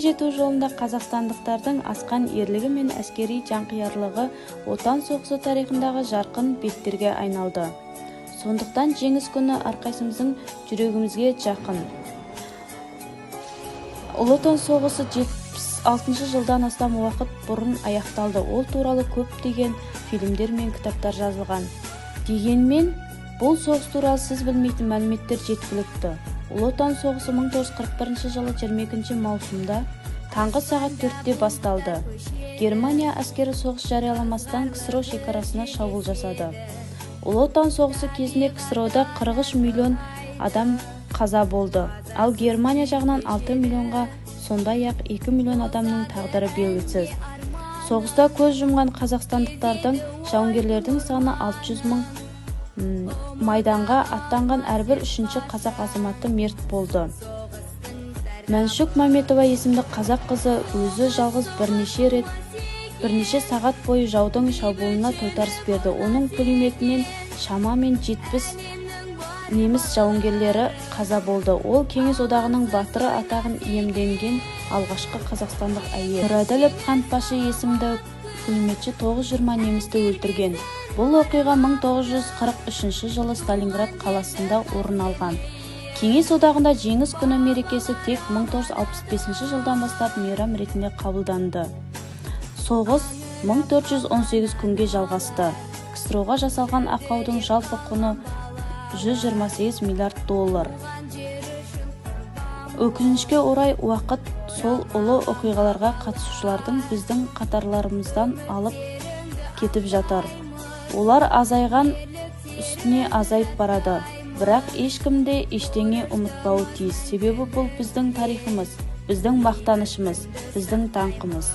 жету жолында қазақстандықтардың асқан ерлігі мен әскери жанқиярлығы отан соғысы тарихындағы жарқын беттерге айналды. Сондықтан жеңіс күні әрқайсымыздың жүрегімізге жақын. Ұлы отан соғысы 76 жылдан астам уақыт бұрын аяқталды. Ол туралы көптеген фильмдер мен кітаптар жазылған. Дегенмен, бұл соғыс туралы сіз білмейтін мәліметтер жеткілікті. Ұлы отан соғысы 1941 жылы 22 маусымда таңғы сағат 4-те басталды. Германия әскері соғыс жарияламастан КСРО шекарасына шабуыл жасады. Ұлы отан соғысы кезінде КСРОда 43 миллион адам қаза болды, ал Германия жағынан 6 миллионға, сондай-ақ 2 миллион адамның тағдыры белгісіз. Соғыста көз жұмған қазақстандықтардың, жауынгерлердің саны 600 мың. Майданға аттанған әрбір үшінші қазақ азаматы мерт болды. Мәншүк Мәметова есімді қазақ қызы өзі жалғыз бірнеше сағат бойы жаудың шабуылына тойтарыс берді. Оның пулеметінен шамамен 70 неміс жауынгерлері қаза болды. Ол Кеңес одағының батыры атағын иемденген алғашқы қазақстандық әйел. Нұрәділов Қантбашы есімді пулеметші 920 немісті өлтірген. Бұл оқиға 1943 жылы Сталинград қаласында орын алған. Кеңес одағында жеңіс күні мерекесі тек 1965 жылдан бастап мейрам ретінде қабылданды. Соғыс 1418 күнге жалғасты. КСРО-ға жасалған ақаудың жалпы құны $128 миллиард. Өкінішке орай уақыт сол ұлы оқиғаларға қатысушылардың біздің қатарларымыздан алып кетіп жатыр. Олар азайған үстіне азайып барады. Бірақ ешкімде ештеңе ұмытпауы тиіс. Себебі бұл біздің тарихымыз, біздің мақтанышымыз, біздің даңқымыз.